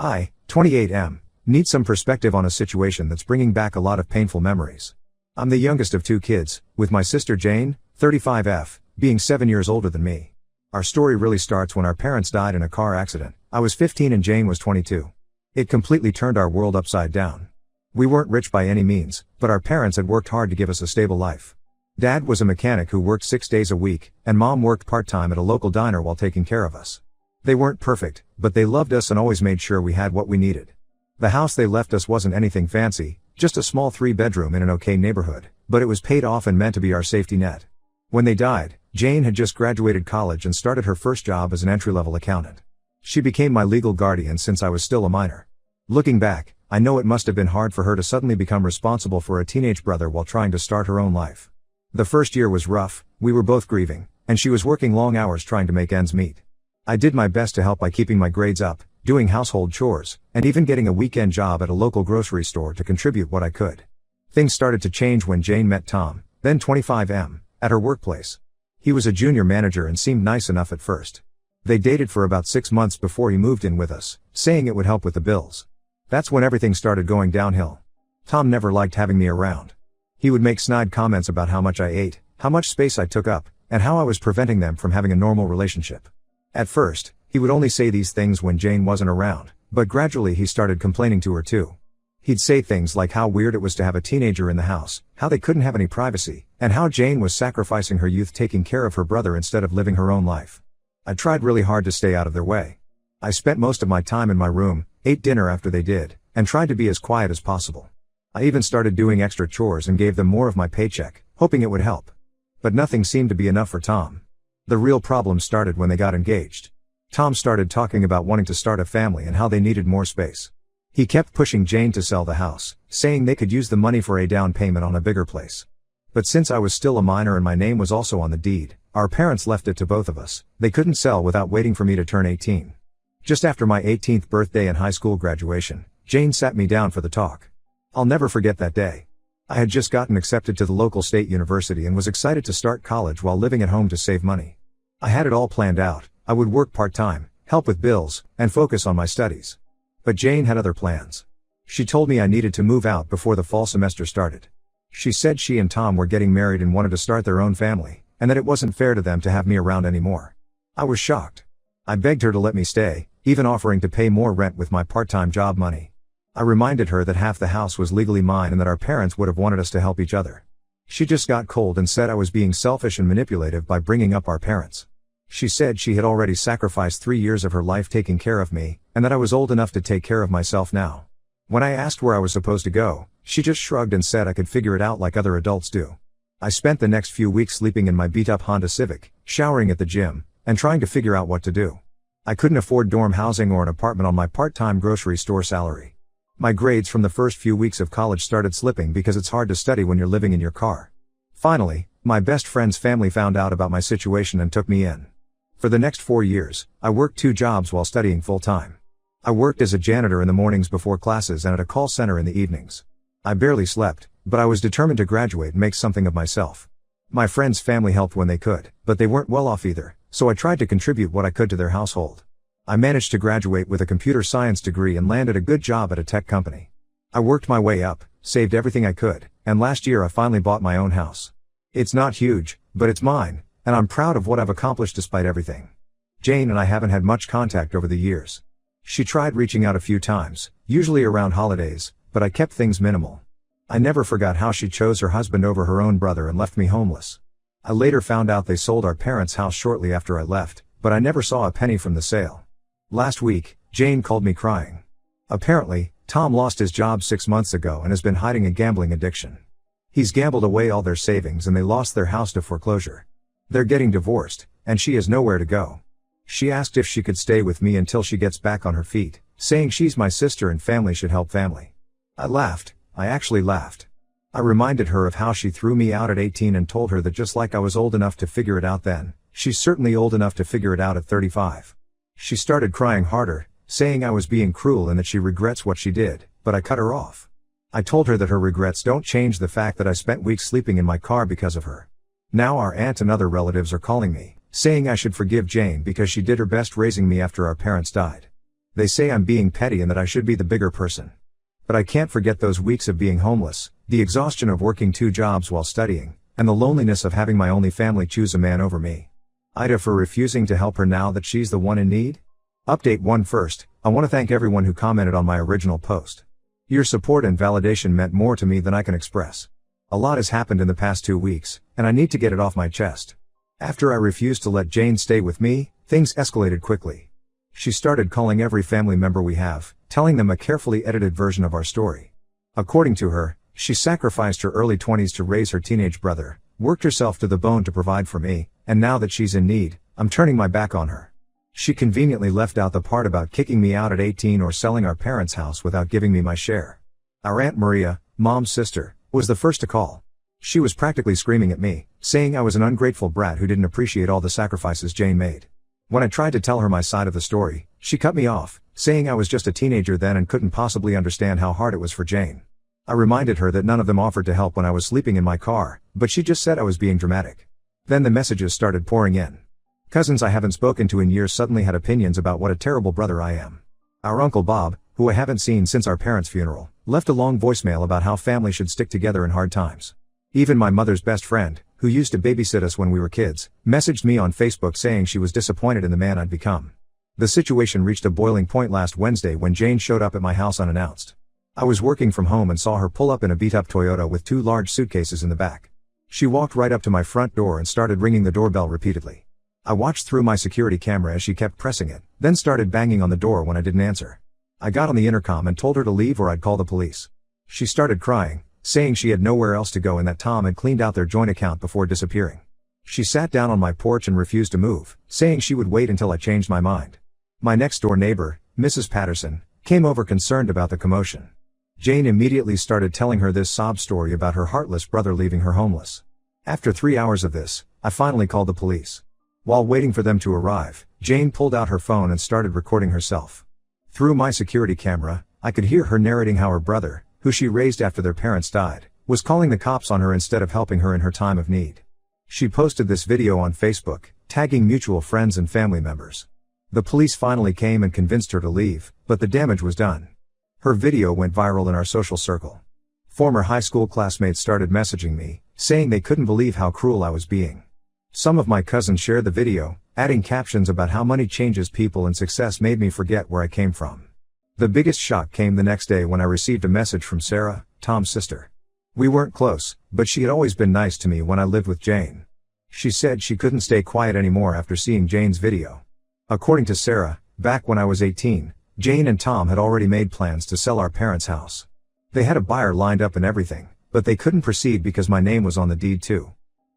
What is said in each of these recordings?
I, 28M, need some perspective on a situation that's bringing back a lot of painful memories. I'm the youngest of two kids, with my sister Jane, 35F, being 7 years older than me. Our story really starts when our parents died in a car accident. I was 15 and Jane was 22. It completely turned our world upside down. We weren't rich by any means, but our parents had worked hard to give us a stable life. Dad was a mechanic who worked 6 days a week, and Mom worked part-time at a local diner while taking care of us. They weren't perfect, but they loved us and always made sure we had what we needed. The house they left us wasn't anything fancy, just a small 3-bedroom in an okay neighborhood, but it was paid off and meant to be our safety net. When they died, Jane had just graduated college and started her first job as an entry-level accountant. She became my legal guardian since I was still a minor. Looking back, I know it must have been hard for her to suddenly become responsible for a teenage brother while trying to start her own life. The first year was rough, we were both grieving, and she was working long hours trying to make ends meet. I did my best to help by keeping my grades up, doing household chores, and even getting a weekend job at a local grocery store to contribute what I could. Things started to change when Jane met Tom, then 25M, at her workplace. He was a junior manager and seemed nice enough at first. They dated for about 6 months before he moved in with us, saying it would help with the bills. That's when everything started going downhill. Tom never liked having me around. He would make snide comments about how much I ate, how much space I took up, and how I was preventing them from having a normal relationship. At first, he would only say these things when Jane wasn't around, but gradually he started complaining to her too. He'd say things like how weird it was to have a teenager in the house, how they couldn't have any privacy, and how Jane was sacrificing her youth taking care of her brother instead of living her own life. I tried really hard to stay out of their way. I spent most of my time in my room, ate dinner after they did, and tried to be as quiet as possible. I even started doing extra chores and gave them more of my paycheck, hoping it would help. But nothing seemed to be enough for Tom. The real problem started when they got engaged. Tom started talking about wanting to start a family and how they needed more space. He kept pushing Jane to sell the house, saying they could use the money for a down payment on a bigger place. But since I was still a minor and my name was also on the deed, our parents left it to both of us. They couldn't sell without waiting for me to turn 18. Just after my 18th birthday and high school graduation, Jane sat me down for the talk. I'll never forget that day. I had just gotten accepted to the local state university and was excited to start college while living at home to save money. I had it all planned out. I would work part-time, help with bills, and focus on my studies. But Jane had other plans. She told me I needed to move out before the fall semester started. She said she and Tom were getting married and wanted to start their own family, and that it wasn't fair to them to have me around anymore. I was shocked. I begged her to let me stay, even offering to pay more rent with my part-time job money. I reminded her that half the house was legally mine and that our parents would have wanted us to help each other. She just got cold and said I was being selfish and manipulative by bringing up our parents. She said she had already sacrificed 3 years of her life taking care of me, and that I was old enough to take care of myself now. When I asked where I was supposed to go, she just shrugged and said I could figure it out like other adults do. I spent the next few weeks sleeping in my beat-up Honda Civic, showering at the gym, and trying to figure out what to do. I couldn't afford dorm housing or an apartment on my part-time grocery store salary. My grades from the first few weeks of college started slipping because it's hard to study when you're living in your car. Finally, my best friend's family found out about my situation and took me in. For the next 4 years, I worked 2 jobs while studying full-time. I worked as a janitor in the mornings before classes and at a call center in the evenings. I barely slept, but I was determined to graduate and make something of myself. My friend's family helped when they could, but they weren't well off either, so I tried to contribute what I could to their household. I managed to graduate with a computer science degree and landed a good job at a tech company. I worked my way up, saved everything I could, and last year I finally bought my own house. It's not huge, but it's mine, and I'm proud of what I've accomplished despite everything. Jane and I haven't had much contact over the years. She tried reaching out a few times, usually around holidays, but I kept things minimal. I never forgot how she chose her husband over her own brother and left me homeless. I later found out they sold our parents' house shortly after I left, but I never saw a penny from the sale. Last week, Jane called me crying. Apparently, Tom lost his job 6 months ago and has been hiding a gambling addiction. He's gambled away all their savings and they lost their house to foreclosure. They're getting divorced, and she has nowhere to go. She asked if she could stay with me until she gets back on her feet, saying she's my sister and family should help family. I laughed. I actually laughed. I reminded her of how she threw me out at 18 and told her that just like I was old enough to figure it out then, she's certainly old enough to figure it out at 35. She started crying harder, saying I was being cruel and that she regrets what she did, but I cut her off. I told her that her regrets don't change the fact that I spent weeks sleeping in my car because of her. Now our aunt and other relatives are calling me, saying I should forgive Jane because she did her best raising me after our parents died. They say I'm being petty and that I should be the bigger person. But I can't forget those weeks of being homeless, the exhaustion of working 2 jobs while studying, and the loneliness of having my only family choose a man over me. Ida for refusing to help her now that she's the one in need? Update 1 First, I want to thank everyone who commented on my original post. Your support and validation meant more to me than I can express. A lot has happened in the past 2 weeks, and I need to get it off my chest. After I refused to let Jane stay with me, things escalated quickly. She started calling every family member we have, telling them a carefully edited version of our story. According to her, she sacrificed her early 20s to raise her teenage brother, worked herself to the bone to provide for me, and now that she's in need, I'm turning my back on her. She conveniently left out the part about kicking me out at 18 or selling our parents' house without giving me my share. Our Aunt Maria, Mom's sister, was the first to call. She was practically screaming at me, saying I was an ungrateful brat who didn't appreciate all the sacrifices Jane made. When I tried to tell her my side of the story, she cut me off, saying I was just a teenager then and couldn't possibly understand how hard it was for Jane. I reminded her that none of them offered to help when I was sleeping in my car, but she just said I was being dramatic. Then the messages started pouring in. Cousins I haven't spoken to in years suddenly had opinions about what a terrible brother I am. Our Uncle Bob, who I haven't seen since our parents' funeral, left a long voicemail about how family should stick together in hard times. Even my mother's best friend, who used to babysit us when we were kids, messaged me on Facebook saying she was disappointed in the man I'd become. The situation reached a boiling point last Wednesday when Jane showed up at my house unannounced. I was working from home and saw her pull up in a beat-up Toyota with 2 large suitcases in the back. She walked right up to my front door and started ringing the doorbell repeatedly. I watched through my security camera as she kept pressing it, then started banging on the door when I didn't answer. I got on the intercom and told her to leave or I'd call the police. She started crying, saying she had nowhere else to go and that Tom had cleaned out their joint account before disappearing. She sat down on my porch and refused to move, saying she would wait until I changed my mind. My next-door neighbor, Mrs. Patterson, came over concerned about the commotion. Jane immediately started telling her this sob story about her heartless brother leaving her homeless. After 3 hours of this, I finally called the police. While waiting for them to arrive, Jane pulled out her phone and started recording herself. Through my security camera, I could hear her narrating how her brother, who she raised after their parents died, was calling the cops on her instead of helping her in her time of need. She posted this video on Facebook, tagging mutual friends and family members. The police finally came and convinced her to leave, but the damage was done. Her video went viral in our social circle. Former high school classmates started messaging me, saying they couldn't believe how cruel I was being. Some of my cousins shared the video, adding captions about how money changes people and success made me forget where I came from. The biggest shock came the next day when I received a message from Sarah, Tom's sister. We weren't close, but she had always been nice to me when I lived with Jane. She said she couldn't stay quiet anymore after seeing Jane's video. According to Sarah, back when I was 18, Jane and Tom had already made plans to sell our parents' house. They had a buyer lined up and everything, but they couldn't proceed because my name was on the deed too.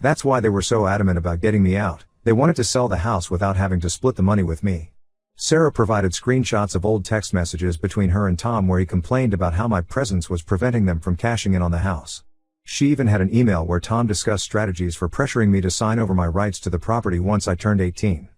That's why they were so adamant about getting me out. They wanted to sell the house without having to split the money with me. Sarah provided screenshots of old text messages between her and Tom where he complained about how my presence was preventing them from cashing in on the house. She even had an email where Tom discussed strategies for pressuring me to sign over my rights to the property once I turned 18.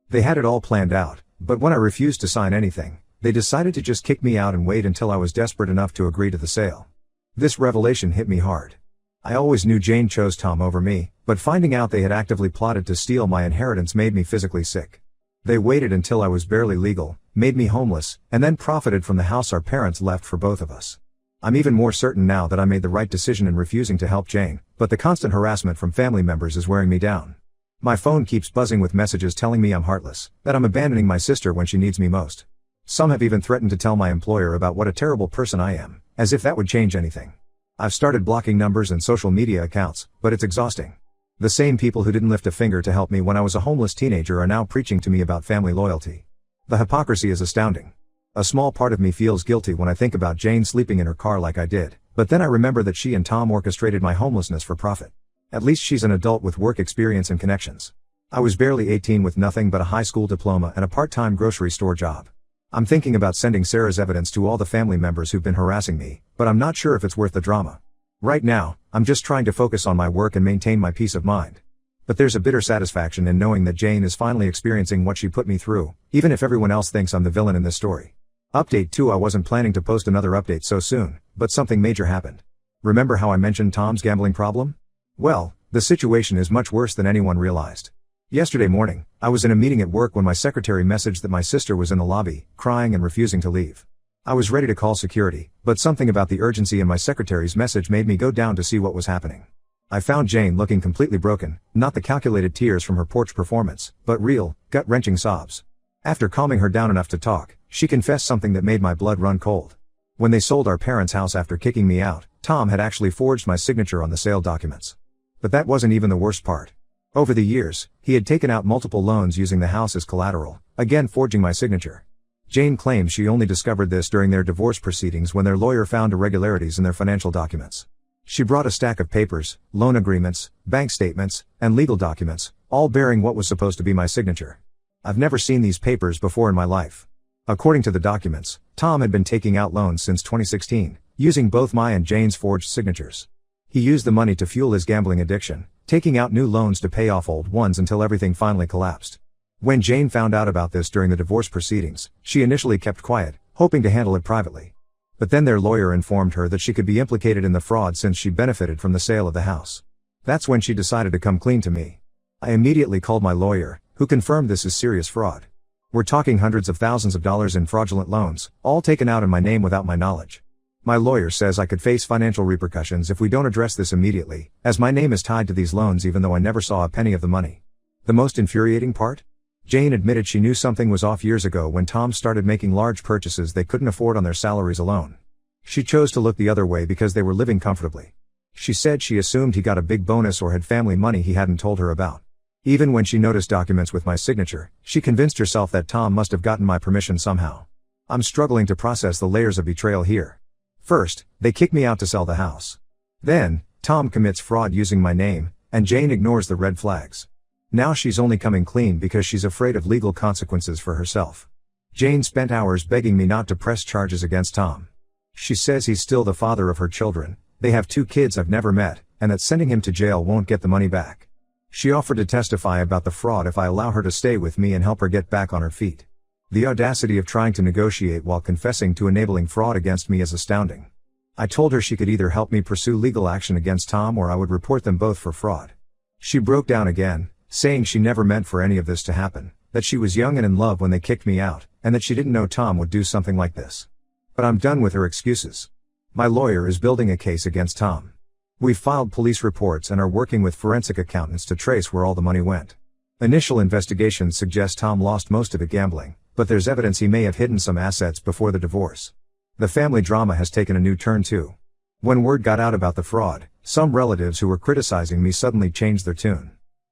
They had it all planned out, but when I refused to sign anything, they decided to just kick me out and wait until I was desperate enough to agree to the sale. This revelation hit me hard. I always knew Jane chose Tom over me, but finding out they had actively plotted to steal my inheritance made me physically sick. They waited until I was barely legal, made me homeless, and then profited from the house our parents left for both of us. I'm even more certain now that I made the right decision in refusing to help Jane, but the constant harassment from family members is wearing me down. My phone keeps buzzing with messages telling me I'm heartless, that I'm abandoning my sister when she needs me most. Some have even threatened to tell my employer about what a terrible person I am, as if that would change anything. I've started blocking numbers and social media accounts, but it's exhausting. The same people who didn't lift a finger to help me when I was a homeless teenager are now preaching to me about family loyalty. The hypocrisy is astounding. A small part of me feels guilty when I think about Jane sleeping in her car like I did, but then I remember that she and Tom orchestrated my homelessness for profit. At least she's an adult with work experience and connections. I was barely 18 with nothing but a high school diploma and a part-time grocery store job. I'm thinking about sending Sarah's evidence to all the family members who've been harassing me, but I'm not sure if it's worth the drama. Right now, I'm just trying to focus on my work and maintain my peace of mind. But there's a bitter satisfaction in knowing that Jane is finally experiencing what she put me through, even if everyone else thinks I'm the villain in this story. Update 2: I wasn't planning to post another update so soon, but something major happened. Remember how I mentioned Tom's gambling problem? Well, the situation is much worse than anyone realized. Yesterday morning, I was in a meeting at work when my secretary messaged that my sister was in the lobby, crying and refusing to leave. I was ready to call security, but something about the urgency in my secretary's message made me go down to see what was happening. I found Jane looking completely broken, not the calculated tears from her porch performance, but real, gut-wrenching sobs. After calming her down enough to talk, she confessed something that made my blood run cold. When they sold our parents' house after kicking me out, Tom had actually forged my signature on the sale documents. But that wasn't even the worst part. Over the years, he had taken out multiple loans using the house as collateral, again forging my signature. Jane claims she only discovered this during their divorce proceedings when their lawyer found irregularities in their financial documents. She brought a stack of papers, loan agreements, bank statements, and legal documents, all bearing what was supposed to be my signature. I've never seen these papers before in my life. According to the documents, Tom had been taking out loans since 2016, using both my and Jane's forged signatures. He used the money to fuel his gambling addiction, taking out new loans to pay off old ones until everything finally collapsed. When Jane found out about this during the divorce proceedings, she initially kept quiet, hoping to handle it privately. But then their lawyer informed her that she could be implicated in the fraud since she benefited from the sale of the house. That's when she decided to come clean to me. I immediately called my lawyer, who confirmed this is serious fraud. We're talking hundreds of thousands of dollars in fraudulent loans, all taken out in my name without my knowledge. My lawyer says I could face financial repercussions if we don't address this immediately, as my name is tied to these loans even though I never saw a penny of the money. The most infuriating part? Jane admitted she knew something was off years ago when Tom started making large purchases they couldn't afford on their salaries alone. She chose to look the other way because they were living comfortably. She said she assumed he got a big bonus or had family money he hadn't told her about. Even when she noticed documents with my signature, she convinced herself that Tom must have gotten my permission somehow. I'm struggling to process the layers of betrayal here. First, they kick me out to sell the house. Then, Tom commits fraud using my name, and Jane ignores the red flags. Now she's only coming clean because she's afraid of legal consequences for herself. Jane spent hours begging me not to press charges against Tom. She says he's still the father of her children, they have 2 kids I've never met, and that sending him to jail won't get the money back. She offered to testify about the fraud if I allow her to stay with me and help her get back on her feet. The audacity of trying to negotiate while confessing to enabling fraud against me is astounding. I told her she could either help me pursue legal action against Tom or I would report them both for fraud. She broke down again, saying she never meant for any of this to happen, that she was young and in love when they kicked me out, and that she didn't know Tom would do something like this. But I'm done with her excuses. My lawyer is building a case against Tom. We've filed police reports and are working with forensic accountants to trace where all the money went. Initial investigations suggest Tom lost most of it gambling, but there's evidence he may have hidden some assets before the divorce. The family drama has taken a new turn too. When word got out about the fraud, some relatives who were criticizing me suddenly changed their tune.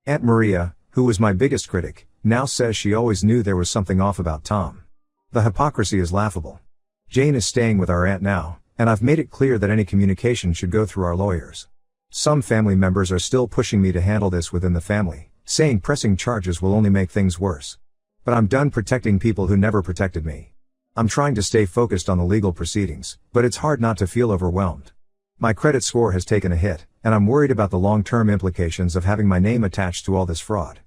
Aunt Maria, who was my biggest critic, now says she always knew there was something off about Tom. The hypocrisy is laughable. Jane is staying with our aunt now, and I've made it clear that any communication should go through our lawyers. Some family members are still pushing me to handle this within the family, saying pressing charges will only make things worse. But I'm done protecting people who never protected me. I'm trying to stay focused on the legal proceedings, but it's hard not to feel overwhelmed. My credit score has taken a hit, and I'm worried about the long-term implications of having my name attached to all this fraud.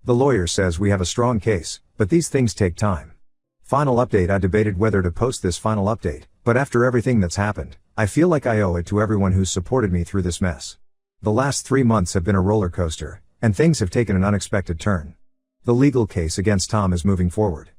The lawyer says we have a strong case, but these things take time. Final update: I debated whether to post this final update, but after everything that's happened, I feel like I owe it to everyone who's supported me through this mess. The last 3 months have been a roller coaster, and things have taken an unexpected turn. The legal case against Tom is moving forward.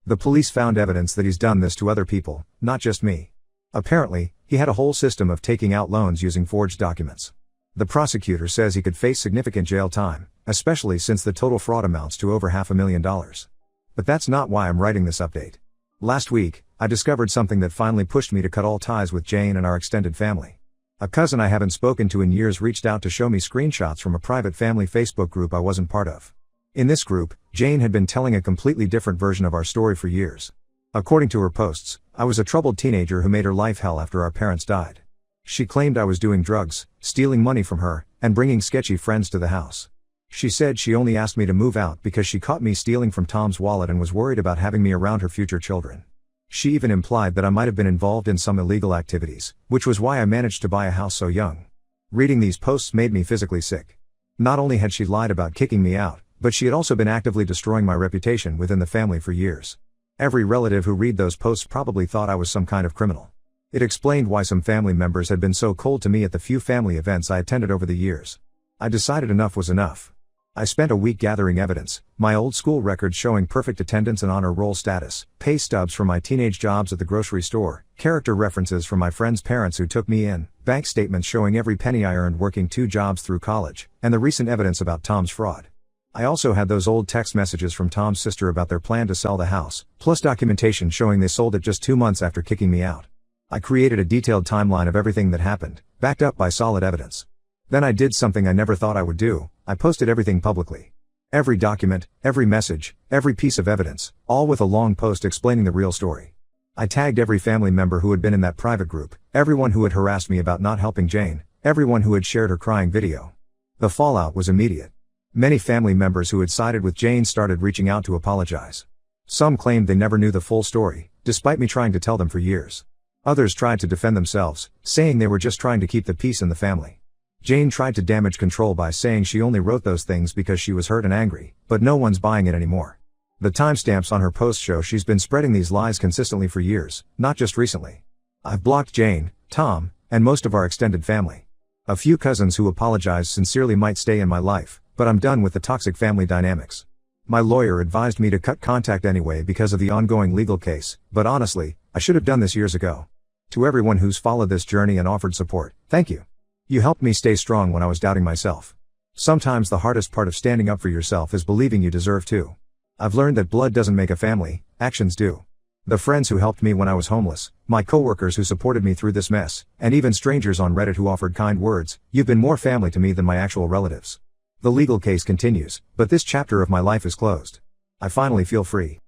The police found evidence that he's done this to other people, not just me. Apparently, he had a whole system of taking out loans using forged documents. The prosecutor says he could face significant jail time, especially since the total fraud amounts to over $500,000. But that's not why I'm writing this update. Last week, I discovered something that finally pushed me to cut all ties with Jane and our extended family. A cousin I haven't spoken to in years reached out to show me screenshots from a private family Facebook group I wasn't part of. In this group, Jane had been telling a completely different version of our story for years. According to her posts, I was a troubled teenager who made her life hell after our parents died. She claimed I was doing drugs, stealing money from her, and bringing sketchy friends to the house. She said she only asked me to move out because she caught me stealing from Tom's wallet and was worried about having me around her future children. She even implied that I might have been involved in some illegal activities, which was why I managed to buy a house so young. Reading these posts made me physically sick. Not only had she lied about kicking me out, but she had also been actively destroying my reputation within the family for years. Every relative who read those posts probably thought I was some kind of criminal. It explained why some family members had been so cold to me at the few family events I attended over the years. I decided enough was enough. I spent a week gathering evidence, my old school records showing perfect attendance and honor roll status, pay stubs from my teenage jobs at the grocery store, character references from my friends' parents who took me in, bank statements showing every penny I earned working 2 jobs through college, and the recent evidence about Tom's fraud. I also had those old text messages from Tom's sister about their plan to sell the house, plus documentation showing they sold it just 2 months after kicking me out. I created a detailed timeline of everything that happened, backed up by solid evidence. Then I did something I never thought I would do, I posted everything publicly. Every document, every message, every piece of evidence, all with a long post explaining the real story. I tagged every family member who had been in that private group, everyone who had harassed me about not helping Jane, everyone who had shared her crying video. The fallout was immediate. Many family members who had sided with Jane started reaching out to apologize. Some claimed they never knew the full story, despite me trying to tell them for years. Others tried to defend themselves, saying they were just trying to keep the peace in the family. Jane tried to damage control by saying she only wrote those things because she was hurt and angry, but no one's buying it anymore. The timestamps on her posts show she's been spreading these lies consistently for years, not just recently. I've blocked Jane, Tom, and most of our extended family. A few cousins who apologize sincerely might stay in my life, but I'm done with the toxic family dynamics. My lawyer advised me to cut contact anyway because of the ongoing legal case, but honestly, I should have done this years ago. To everyone who's followed this journey and offered support, thank you. You helped me stay strong when I was doubting myself. Sometimes the hardest part of standing up for yourself is believing you deserve to. I've learned that blood doesn't make a family, actions do. The friends who helped me when I was homeless, my coworkers who supported me through this mess, and even strangers on Reddit who offered kind words, you've been more family to me than my actual relatives. The legal case continues, but this chapter of my life is closed. I finally feel free.